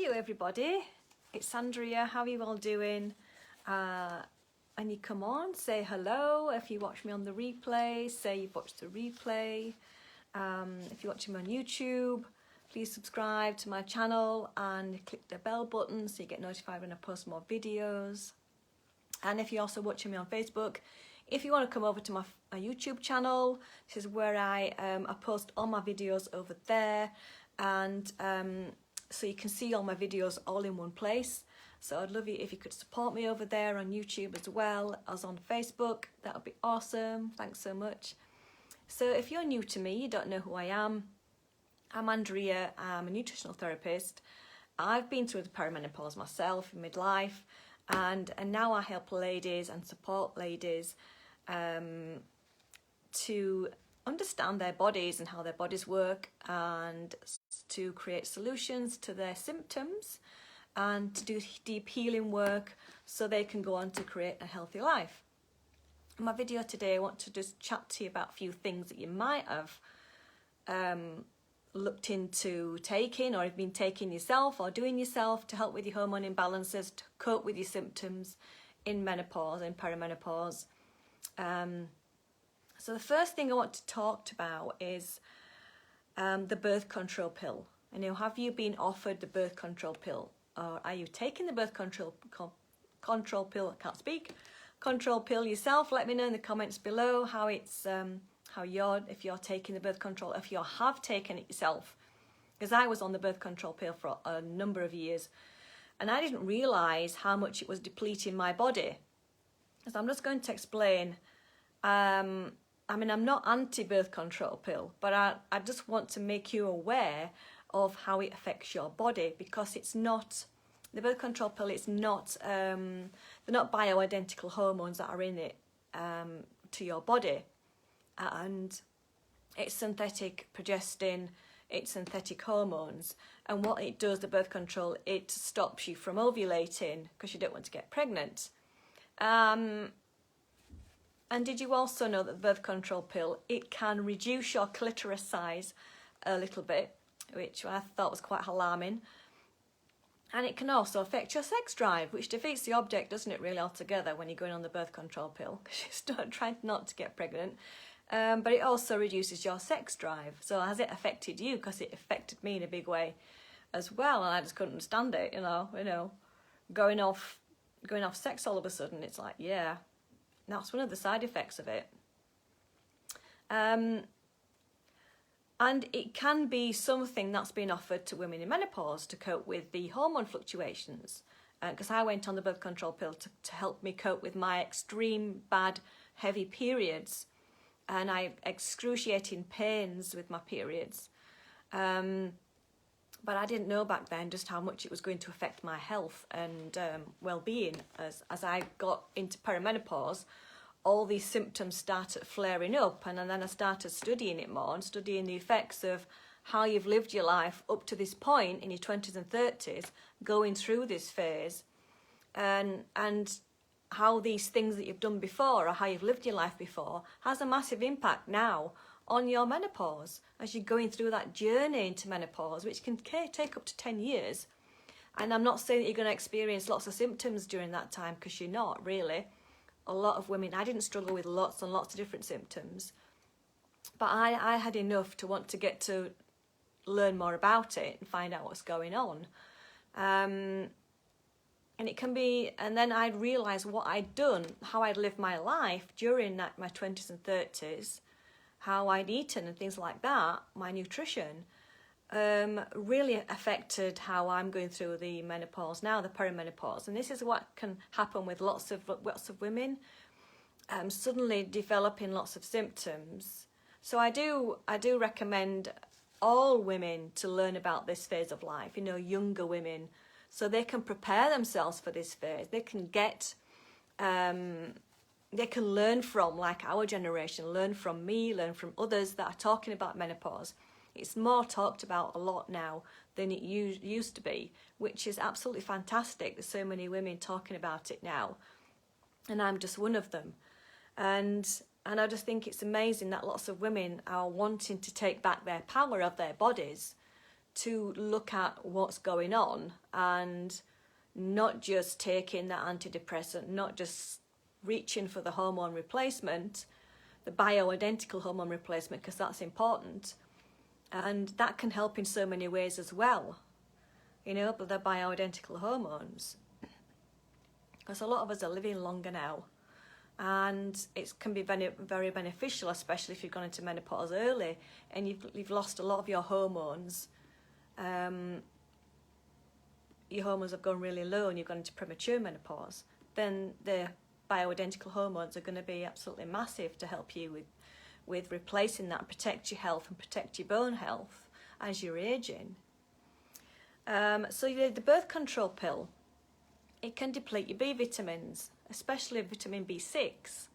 you everybody, it's Andrea. How are you all doing? And you come on, say hello. If you watch me on the replay, say you've watched the replay. If you're watching me on YouTube, please subscribe to my channel and click the bell button so you get notified when I post more videos. And if you're also watching me on Facebook, if you want to come over to my YouTube channel, this is where I post all my videos over there, and so you can see all my videos all in one place. So I'd love you if you could support me over there on YouTube as well as on Facebook. That would be awesome. Thanks so much. So if you're new to me, you don't know who I am, I'm Andrea. I'm a nutritional therapist. I've been through the perimenopause myself in midlife, and now I help ladies and support ladies to understand their bodies and how their bodies work, and to create solutions to their symptoms, and to do deep healing work so they can go on to create a healthy life. In my video today, I want to just chat to you about a few things that you might have looked into taking, or have been taking yourself or doing yourself to help with your hormone imbalances, to cope with your symptoms in menopause and perimenopause. So the first thing I want to talk about is the birth control pill. You know, have you been offered the birth control pill, or are you taking the birth control pill? I can't speak. Control pill yourself. Let me know in the comments below how it's if you're taking the birth control, if you have taken it yourself, because I was on the birth control pill for a number of years, and I didn't realise how much it was depleting my body. So I'm just going to explain. I mean, I'm not anti-birth control pill, but I just want to make you aware of how it affects your body, because it's not, the birth control pill, it's not, they're not bioidentical hormones that are in it to your body. And it's synthetic progestin, it's synthetic hormones. And what it does, the birth control, it stops you from ovulating because you don't want to get pregnant. And did you also know that the birth control pill, it can reduce your clitoris size a little bit, which I thought was quite alarming. And it can also affect your sex drive, which defeats the object, doesn't it, really, altogether, when you're going on the birth control pill, because you start trying not to get pregnant. But it also reduces your sex drive. So has it affected you? Because it affected me in a big way as well, and I just couldn't stand it, you know, going off sex all of a sudden. It's like, yeah. That's one of the side effects of it. And it can be something that's been offered to women in menopause to cope with the hormone fluctuations. Because I went on the birth control pill to help me cope with my extreme bad, heavy periods. And I excruciating pains with my periods. But I didn't know back then just how much it was going to affect my health and well-being. As I got into perimenopause, all these symptoms started flaring up, and then I started studying it more and studying the effects of how you've lived your life up to this point in your 20s and 30s, going through this phase, and how these things that you've done before, or how you've lived your life before, has a massive impact now on your menopause as you're going through that journey into menopause, which can take up to 10 years. And I'm not saying that you're going to experience lots of symptoms during that time, because you're not really. A lot of women, I didn't struggle with lots and lots of different symptoms, but I had enough to want to get to learn more about it and find out what's going on. And it can be, and then I'd realise what I'd done, how I'd lived my life during my 20s and 30s, how I'd eaten and things like that, my nutrition, really affected how I'm going through the menopause now, the perimenopause. And this is what can happen with lots of women, suddenly developing lots of symptoms. So I do recommend all women to learn about this phase of life, you know, younger women, so they can prepare themselves for this phase. They can get they can learn from, like our generation, learn from me, learn from others that are talking about menopause. It's more talked about a lot now than it used to be, which is absolutely fantastic. There's so many women talking about it now, and I'm just one of them. And I just think it's amazing that lots of women are wanting to take back their power of their bodies to look at what's going on and not just taking that antidepressant, not just reaching for the hormone replacement, the bioidentical hormone replacement, because that's important. And that can help in so many ways as well, you know, but the bioidentical hormones. Because a lot of us are living longer now, and it can be very, very beneficial, especially if you've gone into menopause early and you've lost a lot of your hormones. Your hormones have gone really low and you've gone into premature menopause. Then the bioidentical hormones are going to be absolutely massive to help you with replacing that, protect your health and protect your bone health as you're aging. So the birth control pill, it can deplete your B vitamins, especially vitamin B6.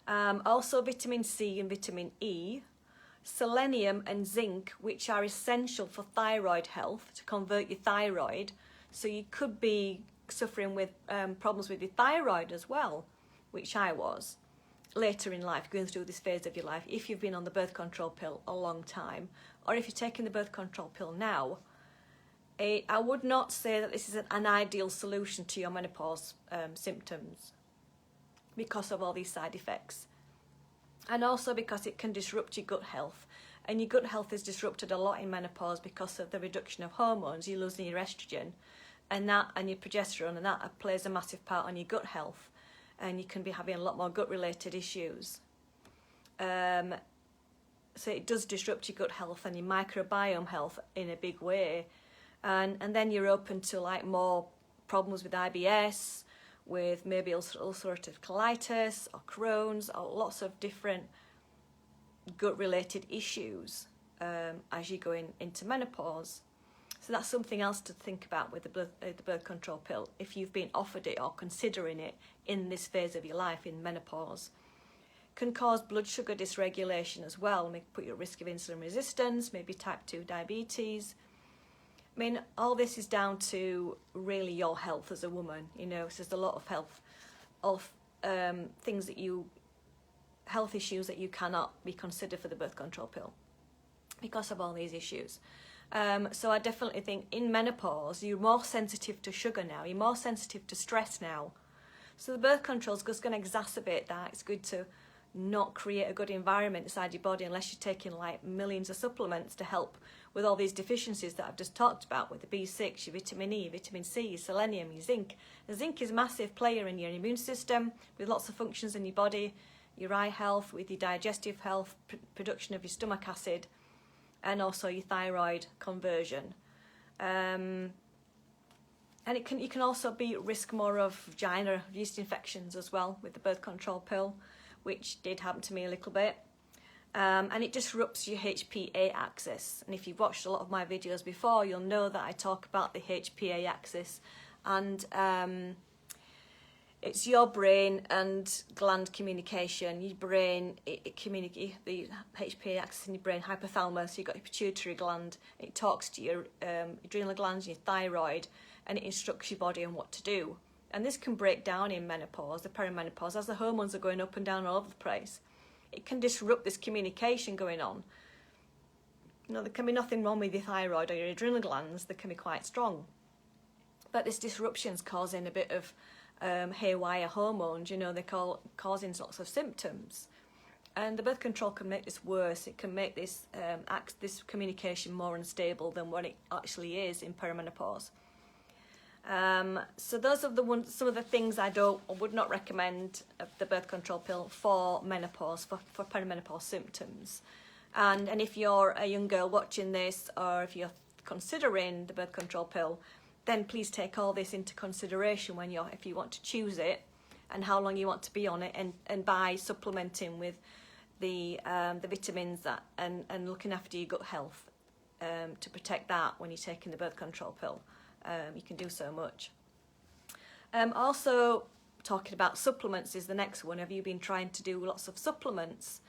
Also vitamin C and vitamin E, selenium and zinc, which are essential for thyroid health, to convert your thyroid. So you could be suffering with problems with your thyroid as well, which I was later in life, going through this phase of your life, if you've been on the birth control pill a long time, or if you're taking the birth control pill now. I would not say that this is an ideal solution to your menopause symptoms because of all these side effects, and also because it can disrupt your gut health, and your gut health is disrupted a lot in menopause because of the reduction of hormones. You're losing your estrogen and your progesterone, and that plays a massive part on your gut health, and you can be having a lot more gut related issues. So it does disrupt your gut health and your microbiome health in a big way. And then you're open to like more problems with IBS, with maybe ulcerative colitis or Crohn's, or lots of different gut-related issues as you go into menopause. So that's something else to think about with the birth control pill, if you've been offered it or considering it in this phase of your life, in menopause. Can cause blood sugar dysregulation as well, may put you at risk of insulin resistance, maybe type 2 diabetes. I mean, all this is down to really your health as a woman, you know. So there's a lot of health, things health issues that you cannot be considered for the birth control pill because of all these issues. So I definitely think in menopause, you're more sensitive to sugar now, you're more sensitive to stress now. So the birth control is just going to exacerbate that. It's good to not create a good environment inside your body unless you're taking like millions of supplements to help with all these deficiencies that I've just talked about, with the B6, your vitamin E, vitamin C, your selenium, your zinc. The zinc is a massive player in your immune system, with lots of functions in your body, your eye health, with your digestive health, production of your stomach acid, and also your thyroid conversion. And you can also be at risk more of vagina yeast infections as well with the birth control pill, which did happen to me a little bit. And it disrupts your HPA axis. And if you've watched a lot of my videos before, you'll know that I talk about the HPA axis. And it's your brain and gland communication. Your brain, it communicates, the HPA axis in your brain, hypothalamus, you've got your pituitary gland. It talks to your adrenal glands, your thyroid, and it instructs your body on what to do. And this can break down in menopause, the perimenopause, as the hormones are going up and down all over the place. It can disrupt this communication going on. You know, there can be nothing wrong with your thyroid or your adrenal glands. They can be quite strong. But this disruption's causing a bit of haywire hormones, you know, they're causing lots of symptoms. And the birth control can make this worse. It can make this communication more unstable than what it actually is in perimenopause. So those are some of the things I would not recommend the birth control pill for menopause, for perimenopause symptoms. And if you're a young girl watching this, or if you're considering the birth control pill, then please take all this into consideration if you want to choose it, and how long you want to be on it, and by supplementing with the vitamins and looking after your gut health to protect that when you're taking the birth control pill. You can do so much. Also, talking about supplements is the next one. Have you been trying to do lots of supplements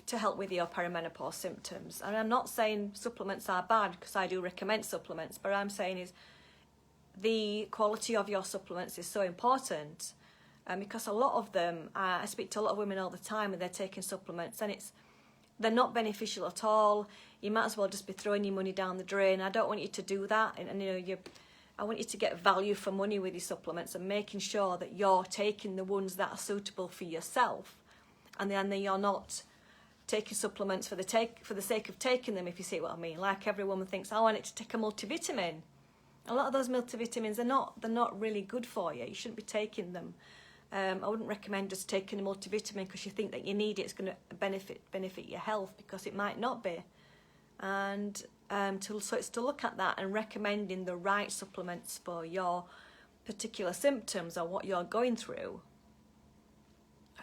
to help with your perimenopause symptoms? And I'm not saying supplements are bad, because I do recommend supplements, but I'm saying is the quality of your supplements is so important, because a lot of them, I speak to a lot of women all the time and they're taking supplements, and they're not beneficial at all. You might as well just be throwing your money down the drain. I don't want you to do that. And you know, I want you to get value for money with your supplements and making sure that you're taking the ones that are suitable for yourself, and then you're not taking supplements for the sake of taking them, if you see what I mean. Like every woman thinks, I want it to take a multivitamin. A lot of those multivitamins they're not really good for you. You shouldn't be taking them. I wouldn't recommend just taking a multivitamin because you think that you need it. It's going to benefit your health, because it might not be. And so it's to look at that and recommending the right supplements for your particular symptoms or what you're going through,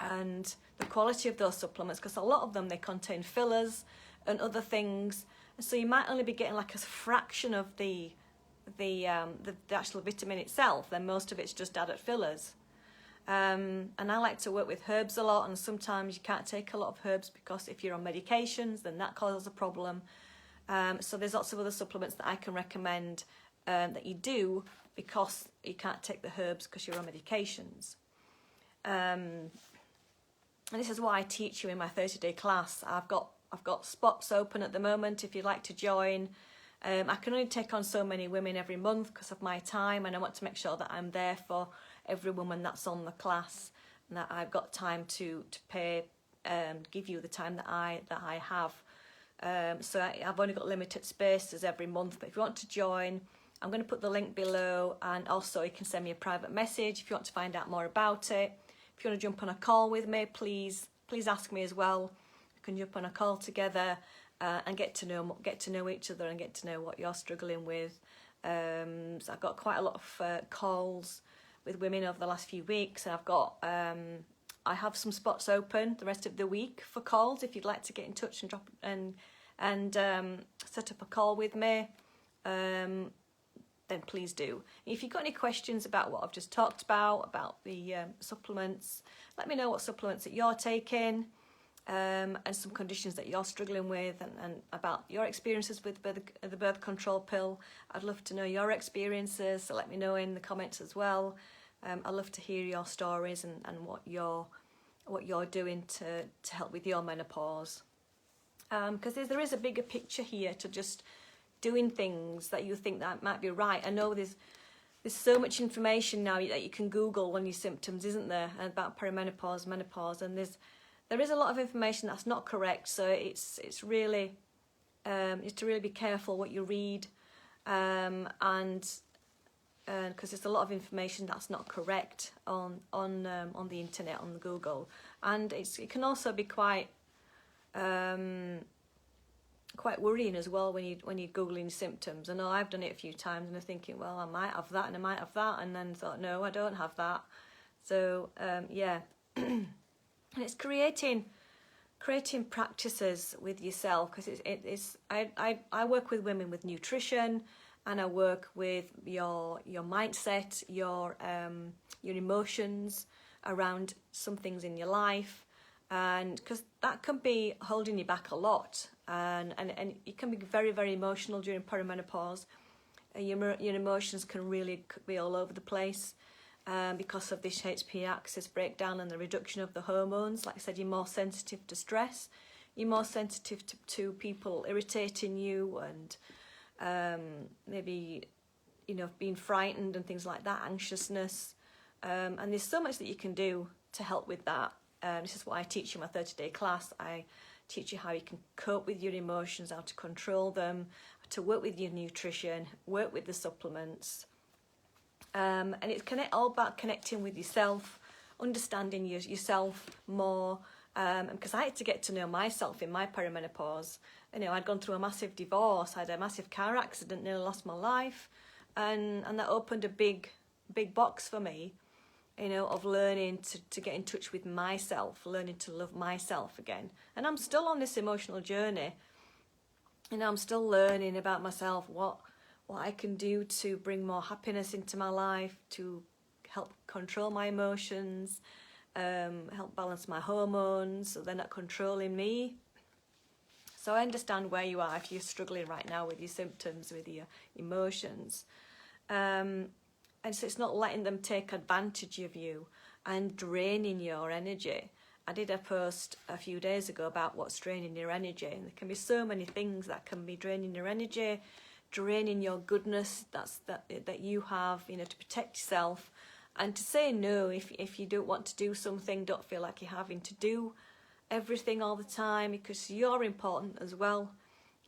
and the quality of those supplements, because a lot of them, they contain fillers and other things, and so you might only be getting like a fraction of the actual vitamin itself. Then most of it's just added fillers. And I like to work with herbs a lot, and sometimes you can't take a lot of herbs because if you're on medications, then that causes a problem. So there's lots of other supplements that I can recommend that you do, because you can't take the herbs because you're on medications. And this is what I teach you in my 30-day class. I've got spots open at the moment if you'd like to join. I can only take on so many women every month because of my time, and I want to make sure that I'm there for every woman that's on the class, and that I've got time to pay, give you the time that I have. So I've only got limited spaces every month, but if you want to join, I'm going to put the link below, and also you can send me a private message if you want to find out more about it. If you want to jump on a call with me, please ask me as well. We can jump on a call together and get to know each other and get to know what you're struggling with. So I've got quite a lot of calls with women over the last few weeks, and I have some spots open the rest of the week for calls. If you'd like to get in touch and set up a call with me, then please do. If you've got any questions about what I've just talked about the supplements, let me know what supplements that you're taking, and some conditions that you're struggling with, and about your experiences with the birth control pill. I'd love to know your experiences, so let me know in the comments as well. I'd love to hear your stories and what you're doing to help with your menopause. Because there is a bigger picture here to just doing things that you think that might be right. I know there's so much information now that you can Google on your symptoms, isn't there, about perimenopause, menopause, and there is a lot of information that's not correct. So it's really is to really be careful what you read, and because there's a lot of information that's not correct on the internet, on the Google, and it can also be quite worrying as well when you're googling symptoms. I know I've done it a few times, and I'm thinking, well, I might have that and I might have that, and then thought, no, I don't have that. So yeah. And it's creating practices with yourself, because I work with women with nutrition, and I work with your mindset, your emotions around some things in your life, and because that can be holding you back a lot, and you can be very, very emotional during perimenopause. Your emotions can really be all over the place. Because of this HPA axis breakdown and the reduction of the hormones. Like I said, you're more sensitive to stress, you're more sensitive to people irritating you, and maybe being frightened and things like that, anxiousness, and there's so much that you can do to help with that. This is what I teach in my 30-day class. I teach you how you can cope with your emotions, how to control them, to work with your nutrition, work with the supplements. And it's all about connecting with yourself, understanding yourself more, because I had to get to know myself in my perimenopause. I'd gone through a massive divorce, I had a massive car accident, nearly lost my life, and that opened a big box for me, of learning to get in touch with myself, learning to love myself again. And I'm still on this emotional journey, I'm still learning about myself, what I can do to bring more happiness into my life, to help control my emotions, help balance my hormones so they're not controlling me. So I understand where you are if you're struggling right now with your symptoms, with your emotions. And so it's not letting them take advantage of you and draining your energy I did a post a few days ago about what's draining your energy, and there can be so many things that can be draining your energy, draining your goodness that you have, you know, to protect yourself, and to say no if you don't want to do something. Don't feel like you're having to do everything all the time, because you're important as well.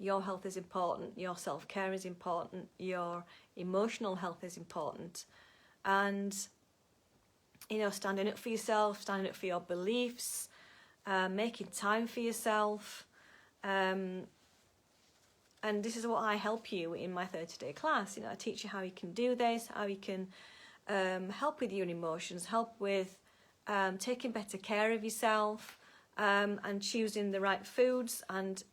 Your health is important, your self-care is important, your emotional health is important, and you know, standing up for yourself, standing up for your beliefs, making time for yourself. And this is what I help you in my 30-day class. You know, I teach you how you can do this, how you can help with your emotions, help with taking better care of yourself, and choosing the right foods, and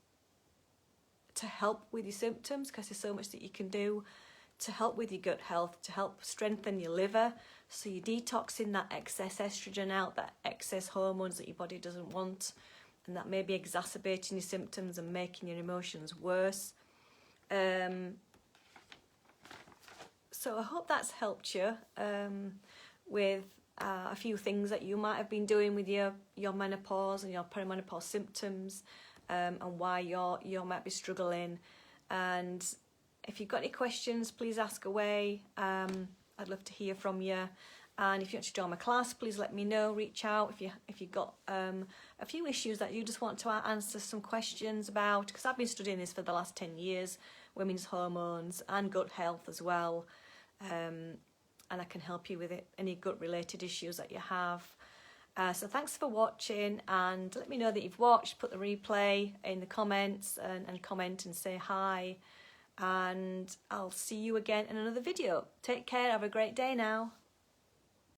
to help with your symptoms, because there's so much that you can do to help with your gut health, to help strengthen your liver, so you're detoxing that excess estrogen out, that excess hormones that your body doesn't want, and that may be exacerbating your symptoms and making your emotions worse. So I hope that's helped you with a few things that you might have been doing with your menopause and your perimenopause symptoms, and why you might be struggling. And if you've got any questions, please ask away. I'd love to hear from you. And if you want to join my class, please let me know. Reach out if you've got a few issues that you just want to answer some questions about, because I've been studying this for the last 10 years, women's hormones and gut health as well. And I can help you with any gut related issues that you have. So thanks for watching, and let me know that you've watched. Put the replay in the comments and comment and say hi. And I'll see you again in another video. Take care, have a great day now.